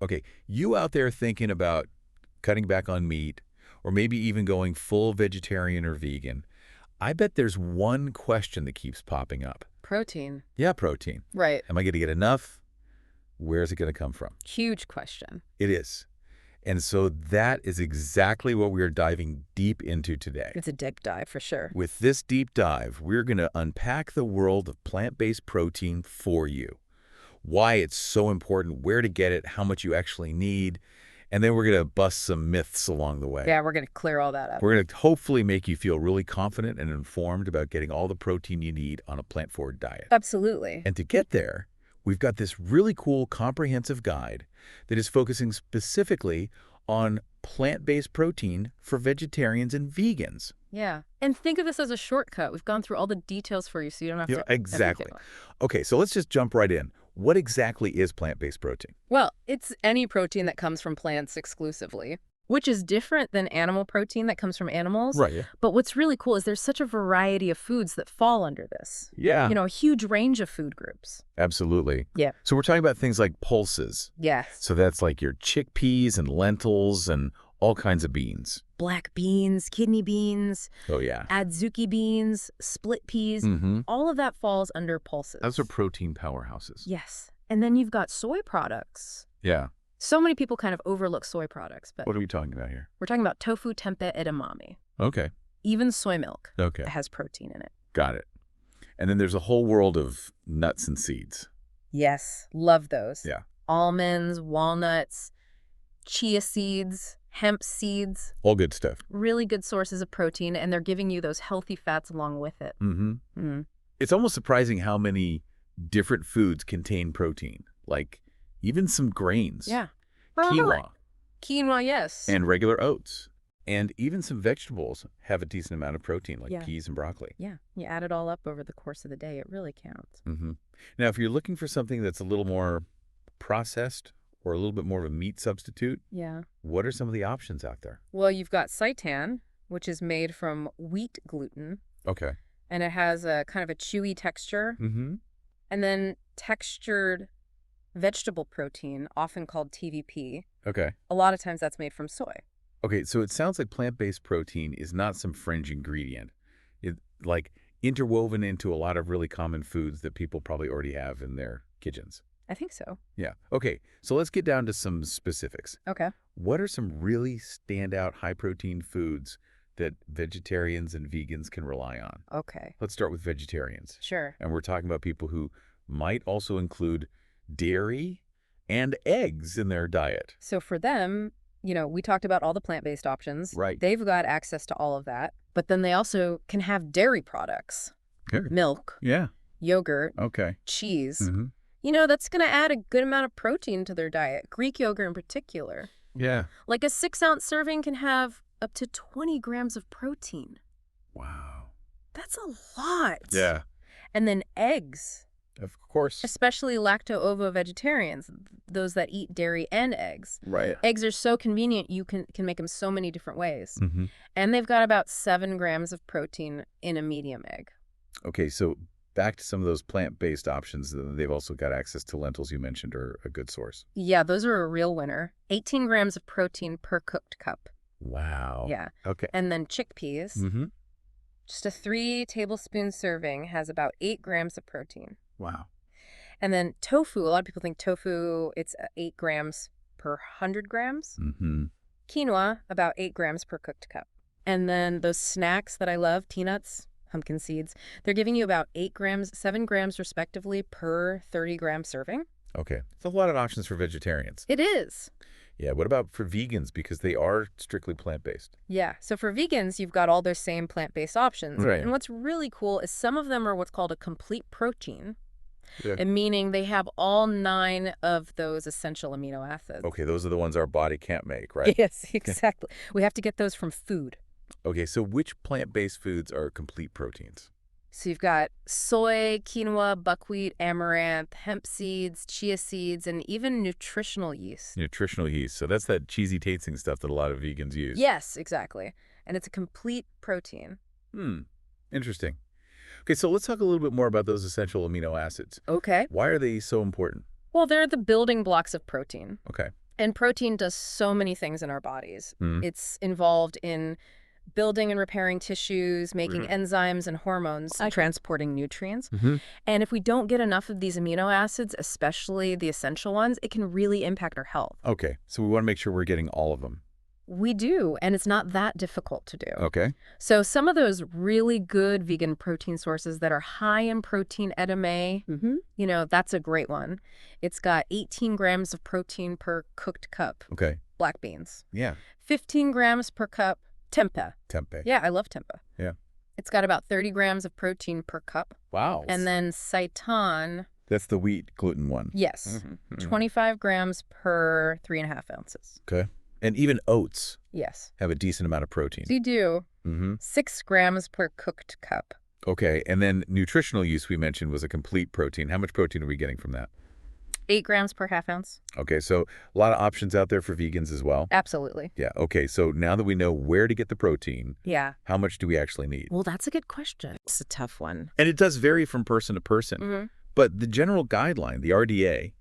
Okay, you out there thinking about cutting back on meat, or maybe even going full vegetarian or vegan, I bet there's one question that keeps popping up. Protein. Yeah, protein. Right. Am I going to get enough? Where's it going to come from? Huge question. It is. And so that is exactly what we're diving deep into today. It's a deep dive for sure. With this deep dive, we're going to unpack the world of plant-based protein for you. Why it's so important, where to get it, how much you actually need, and then we're going to bust some myths along the way. Yeah, we're going to clear all that up. We're going to hopefully make you feel really confident and informed about getting all the protein you need on a plant-forward diet. Absolutely. And to get there, we've got this really cool comprehensive guide that is focusing specifically on plant-based protein for vegetarians and vegans. Yeah. And think of this as a shortcut. We've gone through all the details for you so you don't have to... Exactly. Okay, so let's just jump right in. What exactly is plant-based protein? Well, it's any protein that comes from plants exclusively, which is different than animal protein that comes from animals. Right, yeah. But what's really cool is there's such a variety of foods that fall under this. Yeah. You know, a huge range of food groups. Absolutely. Yeah. So we're talking about things like pulses. Yes. So that's like your chickpeas and lentils and all kinds of beans. Black beans, kidney beans, Oh, yeah. adzuki beans, split peas, all of that falls under pulses. Those are protein powerhouses. Yes. And then you've got soy products. Yeah. So many people kind of overlook soy products, but What are we talking about here? we're talking about tofu, tempeh, edamame. Okay. Even soy milk Okay. has protein in it. Got it. And then there's a whole world of nuts and seeds. Yes, love those. Yeah. Almonds, walnuts, chia seeds, hemp seeds, All good stuff. really good sources of protein, and they're giving you those healthy fats along with it. It's almost surprising how many different foods contain protein, like even some grains. Yeah. Quinoa Quinoa, yes. and regular oats. And even some vegetables have a decent amount of protein, like Yeah. peas and broccoli. Yeah, you add it all up over the course of the day, it really counts. Now, if you're looking for something that's a little more processed or a little bit more of a meat substitute, Yeah. what are some of the options out there? Well, you've got seitan, which is made from wheat gluten, Okay. and it has a kind of a chewy texture. And then textured vegetable protein, often called TVP. Okay. A lot of times that's made from soy. Okay, so it sounds like plant-based protein is not some fringe ingredient. It's like interwoven into a lot of really common foods that people probably already have in their kitchens. I think so. Yeah. Okay, so let's get down to some specifics. Okay. What are some really standout high-protein foods that vegetarians and vegans can rely on? Okay. Let's start with vegetarians. Sure. And we're talking about people who might also include dairy and eggs in their diet. So for them, you know, we talked about all the plant-based options. Right. They've got access to all of that. But then they also can have dairy products, Good. milk, Yeah. yogurt, Okay. cheese. You know, that's going to add a good amount of protein to their diet, Greek yogurt in particular. Yeah. Like a 6-ounce serving can have up to 20 grams of protein. Wow. That's a lot. Yeah. And then eggs, Of course. especially lacto-ovo vegetarians, those that eat dairy and eggs. Right. Eggs are so convenient, you can make them so many different ways. And they've got about 7 grams of protein in a medium egg. Okay, so back to some of those plant-based options. They've also got access to lentils you mentioned are a good source. Yeah, those are a real winner. 18 grams of protein per cooked cup. Wow. Yeah. Okay. And then chickpeas, just a 3-tablespoon serving has about 8 grams of protein. Wow. And then tofu, a lot of people think tofu, it's 8 grams per 100 grams. Quinoa, about 8 grams per cooked cup. And then those snacks that I love, peanuts, pumpkin seeds, they're giving you about 8 grams, 7 grams respectively per 30-gram serving. Okay. It's a lot of options for vegetarians. It is. Yeah. What about for vegans? Because they are strictly plant-based. Yeah. So for vegans, you've got all those same plant-based options. Right. And what's really cool is some of them are what's called a complete protein, Yeah. and meaning they have all 9 of those essential amino acids. Okay, those are the ones our body can't make, right? Yes, exactly. We have to get those from food. Okay, so which plant-based foods are complete proteins? So you've got soy, quinoa, buckwheat, amaranth, hemp seeds, chia seeds, and even nutritional yeast. Nutritional yeast. So that's that cheesy tasting stuff that a lot of vegans use. Yes, exactly. And it's a complete protein. Interesting. Okay, so let's talk a little bit more about those essential amino acids. Okay. Why are they so important? Well, they're the building blocks of protein. Okay. And protein does so many things in our bodies. Mm. It's involved in building and repairing tissues, making enzymes and hormones, transporting nutrients. And if we don't get enough of these amino acids, especially the essential ones, it can really impact our health. Okay, so we want to make sure we're getting all of them. We do, and it's not that difficult to do. Okay. So some of those really good vegan protein sources that are high in protein edamame, that's a great one. It's got 18 grams of protein per cooked cup. Okay. Black beans. Yeah. 15 grams per cup tempeh. Tempeh. Yeah, I love tempeh. Yeah. It's got about 30 grams of protein per cup. Wow. And then seitan. That's the wheat gluten one. Yes. 25 grams per 3.5 ounces. Okay. And even oats Yes. have a decent amount of protein. They do. 6 grams per cooked cup. Okay. And then nutritional use we mentioned was a complete protein. How much protein are we getting from that? 8 grams per half ounce. Okay. So a lot of options out there for vegans as well. Absolutely. Yeah. Okay. So now that we know where to get the protein, Yeah. how much do we actually need? Well, that's a good question. It's a tough one. And it does vary from person to person. But the general guideline, the RDA,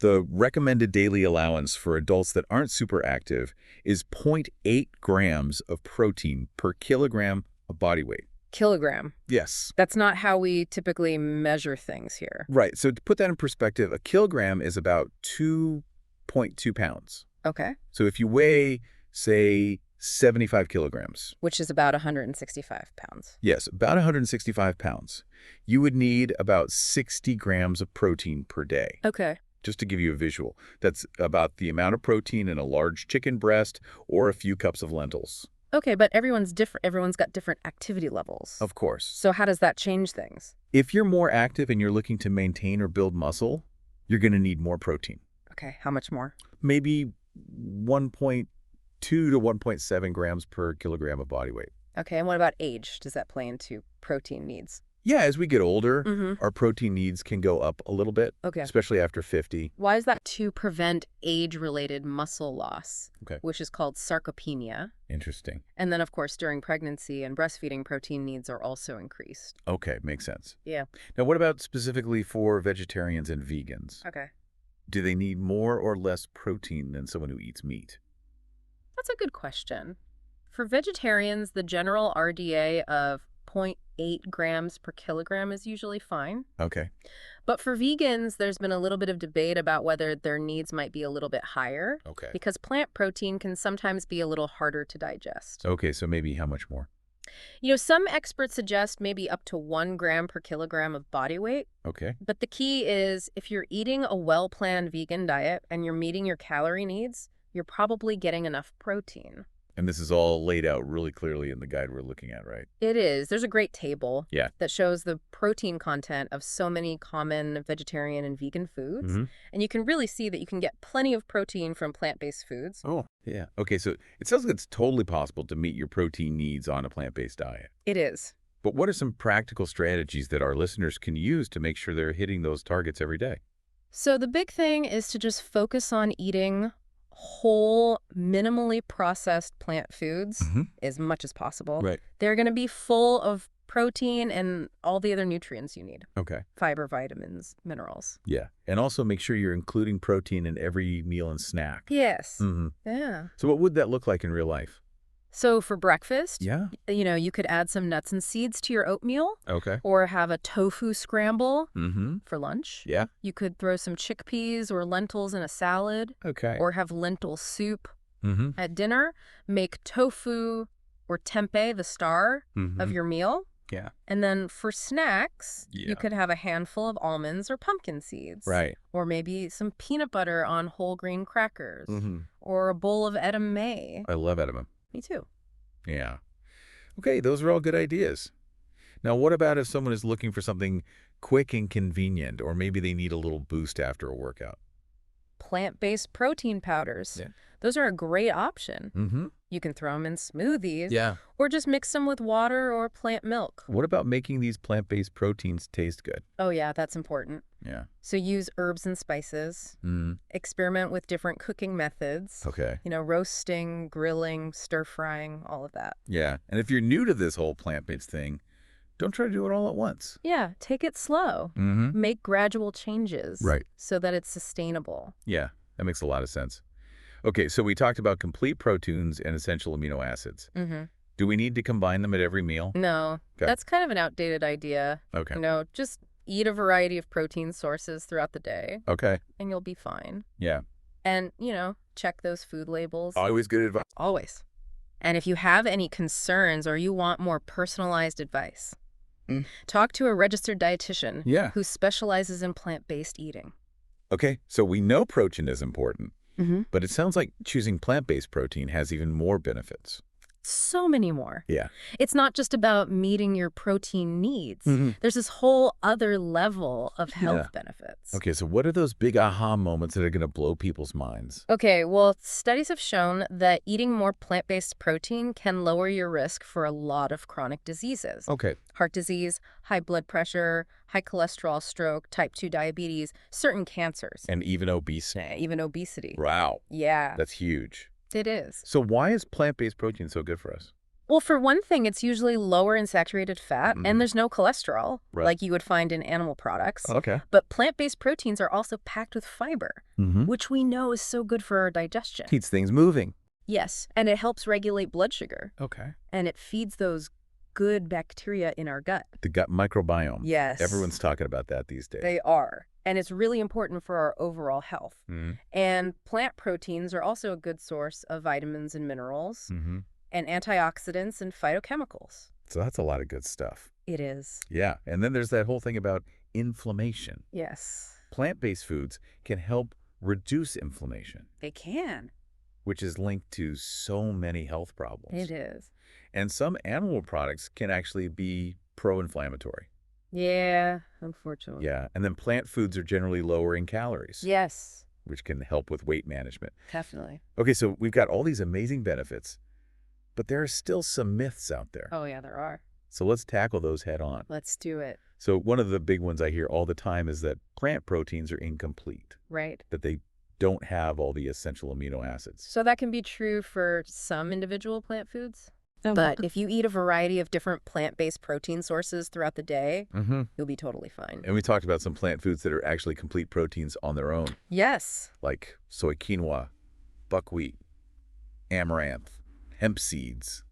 the recommended daily allowance for adults that aren't super active is 0.8 grams of protein per kilogram of body weight. Kilogram. Yes. That's not how we typically measure things here. Right. So to put that in perspective, a kilogram is about 2.2 pounds. Okay. So if you weigh, say, 75 kilograms. Which is about 165 pounds. Yes, about 165 pounds. You would need about 60 grams of protein per day. Okay. Just to give you a visual, that's about the amount of protein in a large chicken breast or a few cups of lentils. Okay, but everyone's different. Everyone's got different activity levels. Of course. So how does that change things? If you're more active and you're looking to maintain or build muscle, you're going to need more protein. Okay, how much more? Maybe 1.2 to 1.7 grams per kilogram of body weight. Okay, and what about age? Does that play into protein needs? Yeah, as we get older, our protein needs can go up a little bit, especially after 50. Why is that? To prevent age-related muscle loss, Okay. which is called sarcopenia. Interesting. And then, of course, during pregnancy and breastfeeding, protein needs are also increased. Okay, makes sense. Yeah. Now, what about specifically for vegetarians and vegans? Okay. Do they need more or less protein than someone who eats meat? That's a good question. For vegetarians, the general RDA of 0.8 grams per kilogram is usually fine. Okay. But for vegans, there's been a little bit of debate about whether their needs might be a little bit higher. Okay. Because plant protein can sometimes be a little harder to digest. Okay, so maybe how much more? Some experts suggest maybe up to 1 gram per kilogram of body weight. Okay. But the key is if you're eating a well-planned vegan diet and you're meeting your calorie needs, you're probably getting enough protein. And this is all laid out really clearly in the guide we're looking at, right? It is. There's a great table Yeah. that shows the protein content of so many common vegetarian and vegan foods. And you can really see that you can get plenty of protein from plant-based foods. Oh, yeah. Okay, so it sounds like it's totally possible to meet your protein needs on a plant-based diet. It is. But what are some practical strategies that our listeners can use to make sure they're hitting those targets every day? So the big thing is to just focus on eating whole, minimally processed plant foods as much as possible. Right. They're going to be full of protein and all the other nutrients you need. Okay. Fiber, vitamins, minerals. Yeah. And also make sure you're including protein in every meal and snack. Yes. Yeah. So what would that look like in real life? So for breakfast, Yeah. you could add some nuts and seeds to your oatmeal. Okay. Or have a tofu scramble for lunch. Yeah. You could throw some chickpeas or lentils in a salad. Okay. Or have lentil soup at dinner. Make tofu or tempeh the star of your meal. Yeah. And then for snacks, you could have a handful of almonds or pumpkin seeds. Right. Or maybe some peanut butter on whole grain crackers. Or a bowl of edamame. I love edamame. Me too. Yeah. Okay, those are all good ideas. Now, what about if someone is looking for something quick and convenient, or maybe they need a little boost after a workout? Plant-based protein powders. Yeah. Those are a great option. You can throw them in smoothies. Yeah. Or just mix them with water or plant milk. What about making these plant-based proteins taste good? Oh, yeah, that's important. Yeah. So use herbs and spices. Experiment with different cooking methods. Okay. Roasting, grilling, stir-frying, all of that. Yeah. And if you're new to this whole plant-based thing, don't try to do it all at once. Yeah, take it slow. Make gradual changes. Right. So that it's sustainable. Yeah, that makes a lot of sense. Okay, so we talked about complete proteins and essential amino acids. Mm-hmm. Do we need to combine them at every meal? No, Okay. that's kind of an outdated idea. Okay. Just eat a variety of protein sources throughout the day, Okay. and you'll be fine. Yeah. And, check those food labels. Always good advice. Always. And if you have any concerns or you want more personalized advice, talk to a registered dietitian Yeah. who specializes in plant-based eating. Okay, so we know protein is important, Mm-hmm. but it sounds like choosing plant-based protein has even more benefits. So many more. Yeah. It's not just about meeting your protein needs. Mm-hmm. There's this whole other level of health benefits. Okay, so what are those big aha moments that are going to blow people's minds? Okay, well, studies have shown that eating more plant-based protein can lower your risk for a lot of chronic diseases. Okay. Heart disease, high blood pressure, high cholesterol, stroke, type 2 diabetes, certain cancers. And even obesity. Even obesity. Wow. Yeah, That's huge. it is. So why is plant-based protein so good for us? Well, for one thing, it's usually lower in saturated fat, and there's no cholesterol, Right. like you would find in animal products. Okay. But plant-based proteins are also packed with fiber, which we know is so good for our digestion. Keeps things moving. Yes, and it helps regulate blood sugar, Okay. and it feeds those good bacteria in our gut. The gut microbiome. Yes. Everyone's talking about that these days. They are, and it's really important for our overall health. And plant proteins are also a good source of vitamins and minerals, and antioxidants and phytochemicals. So that's a lot of good stuff. It is. Yeah, and then there's that whole thing about inflammation. Yes. Plant-based foods can help reduce inflammation, They can. which is linked to so many health problems. It is. And some animal products can actually be pro-inflammatory. Yeah, unfortunately. Yeah, and then plant foods are generally lower in calories, Yes, which can help with weight management. definitely. Okay, so we've got all these amazing benefits, but there are still some myths out there. Oh, yeah, there are. So let's tackle those head on. Let's do it. So one of the big ones I hear all the time is that plant proteins are incomplete, Right. that they don't have all the essential amino acids. So that can be true for some individual plant foods. But if you eat a variety of different plant-based protein sources throughout the day, you'll be totally fine. And we talked about some plant foods that are actually complete proteins on their own, Yes. like soy quinoa, buckwheat, amaranth, hemp seeds,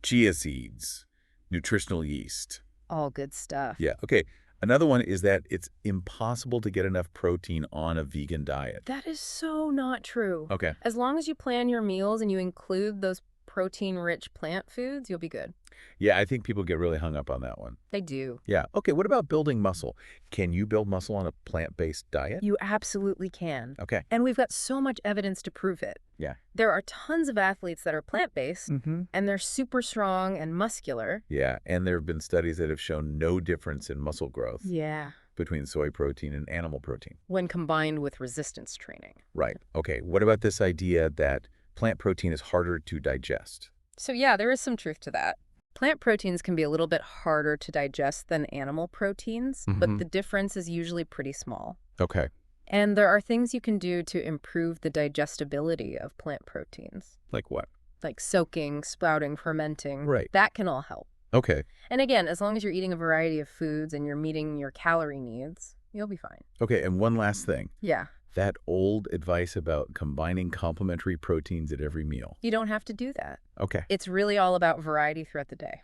chia seeds, nutritional yeast. All good stuff. Yeah, okay. Another one is that it's impossible to get enough protein on a vegan diet. That is so not true. Okay. As long as you plan your meals and you include those protein-rich plant foods, you'll be good. Yeah, I think people get really hung up on that one. They do. Yeah. Okay, what about building muscle? Can you build muscle on a plant-based diet? You absolutely can. Okay. And we've got so much evidence to prove it. Yeah. There are tons of athletes that are plant-based, and they're super strong and muscular. Yeah, and there have been studies that have shown no difference in muscle growth Yeah. between soy protein and animal protein. When combined with resistance training. Right. Okay, what about this idea that plant protein is harder to digest? So yeah, there is some truth to that. Plant proteins can be a little bit harder to digest than animal proteins, but the difference is usually pretty small. Okay. And there are things you can do to improve the digestibility of plant proteins, Like what? like soaking, sprouting, fermenting. Right. That can all help. Okay. And again, as long as you're eating a variety of foods and you're meeting your calorie needs, you'll be fine. Okay, and one last thing. Yeah. That old advice about combining complementary proteins at every meal. You don't have to do that. Okay. It's really all about variety throughout the day.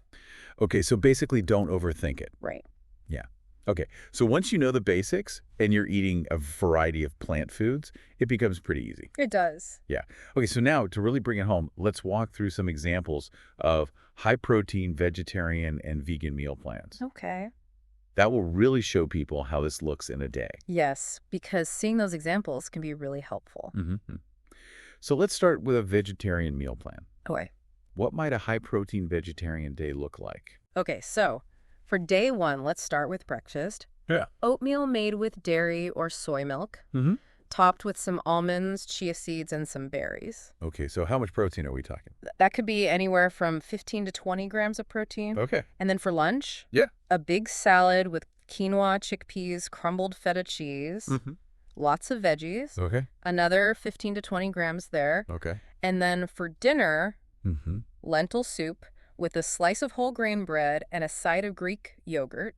Okay, so basically don't overthink it. Right. Yeah. Okay, so once you know the basics and you're eating a variety of plant foods, it becomes pretty easy. It does. Yeah. Okay, so now to really bring it home, let's walk through some examples of high-protein vegetarian and vegan meal plans. Okay. That will really show people how this looks in a day. Yes, because seeing those examples can be really helpful. So let's start with a vegetarian meal plan. Okay. What might a high-protein vegetarian day look like? Okay, so for day one, let's start with breakfast. Yeah. Oatmeal made with dairy or soy milk, topped with some almonds, chia seeds, and some berries. Okay, so how much protein are we talking? That could be anywhere from 15 to 20 grams of protein. Okay. And then for lunch, Yeah. a big salad with quinoa, chickpeas, crumbled feta cheese, lots of veggies, Okay. another 15 to 20 grams there. Okay. And then for dinner, lentil soup with a slice of whole grain bread and a side of Greek yogurt,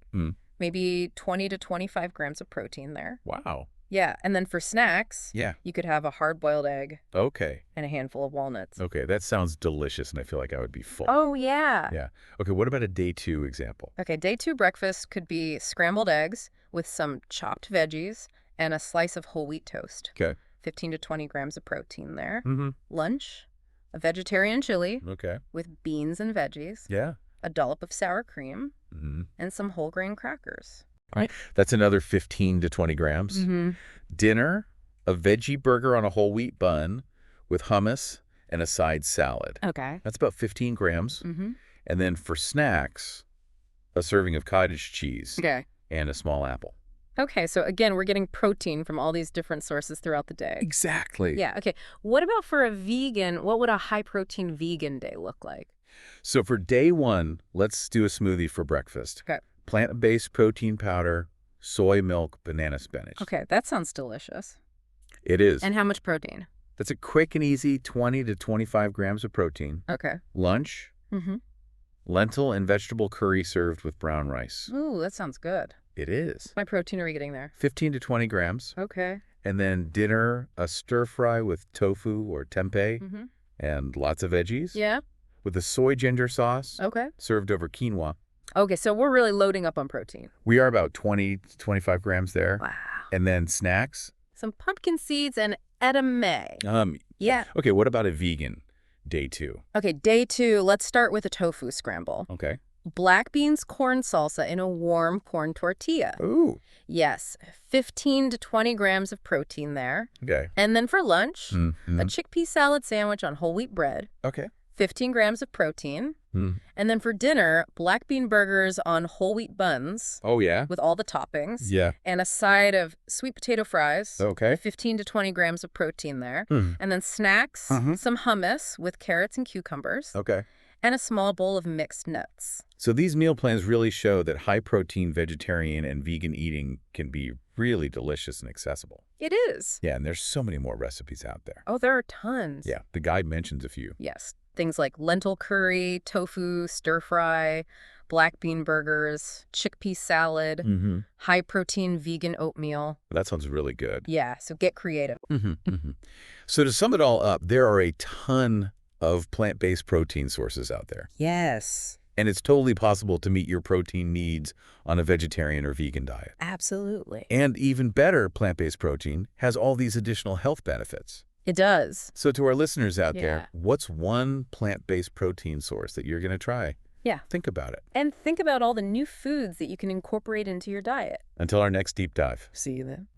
maybe 20 to 25 grams of protein there. Wow. Yeah, and then for snacks, Yeah. you could have a hard-boiled egg Okay. and a handful of walnuts. Okay, that sounds delicious, and I feel like I would be full. Oh, yeah. Yeah. Okay, what about a day 2 example? Okay, day 2 breakfast could be scrambled eggs with some chopped veggies and a slice of whole wheat toast. Okay. 15 to 20 grams of protein there. Mm-hmm. Lunch, a vegetarian chili Okay. with beans and veggies, Yeah. a dollop of sour cream, Mm-hmm. and some whole grain crackers. That's another 15 to 20 grams. Mm-hmm. Dinner, a veggie burger on a whole wheat bun with hummus and a side salad. Okay. That's about 15 grams. Mm-hmm. And then for snacks, a serving of cottage cheese Okay. and a small apple. Okay, so again, we're getting protein from all these different sources throughout the day. Exactly. Yeah, okay. What about for a vegan? What would a high-protein vegan day look like? So for day 1, let's do a smoothie for breakfast. Okay. Plant-based protein powder, soy milk, banana spinach. Okay, that sounds delicious. It is. And how much protein? That's a quick and easy 20 to 25 grams of protein. Okay. Lunch, Mm-hmm. lentil and vegetable curry served with brown rice. Ooh, that sounds good. It is. What protein are we getting there? 15 to 20 grams. Okay. And then dinner, a stir fry with tofu or tempeh Mm-hmm. and lots of veggies. Yeah. With a soy ginger sauce Okay. served over quinoa. Okay, so we're really loading up on protein. We are about 20 to 25 grams there. Wow. And then snacks. Some pumpkin seeds and edamame. Yeah. Okay, what about a vegan day 2? Okay, day 2, let's start with a tofu scramble. Okay. Black beans corn salsa in a warm corn tortilla. Ooh. Yes, 15 to 20 grams of protein there. Okay. And then for lunch, Mm-hmm. a chickpea salad sandwich on whole wheat bread, Okay. 15 grams of protein. Mm. And then for dinner, black bean burgers on whole wheat buns Oh, yeah? with all the toppings. Yeah. And a side of sweet potato fries. Okay. 15 to 20 grams of protein there. Mm. And then snacks, Mhm. some hummus with carrots and cucumbers. Okay. And a small bowl of mixed nuts. So these meal plans really show that high-protein vegetarian and vegan eating can be really delicious and accessible. It is. Yeah, and there's so many more recipes out there. Oh, there are tons. Yeah, the guide mentions a few. Yes. Things like lentil curry, tofu, stir fry, black bean burgers, chickpea salad, Mm-hmm. high-protein vegan oatmeal. That sounds really good. Yeah, so get creative. Mm-hmm. Mm-hmm. So to sum it all up, there are a ton of plant-based protein sources out there. Yes. And it's totally possible to meet your protein needs on a vegetarian or vegan diet. Absolutely. And even better, plant-based protein has all these additional health benefits. It does. So to our listeners out Yeah. there, what's one plant-based protein source that you're going to try? Yeah. Think about it. And think about all the new foods that you can incorporate into your diet. Until our next deep dive. See you then.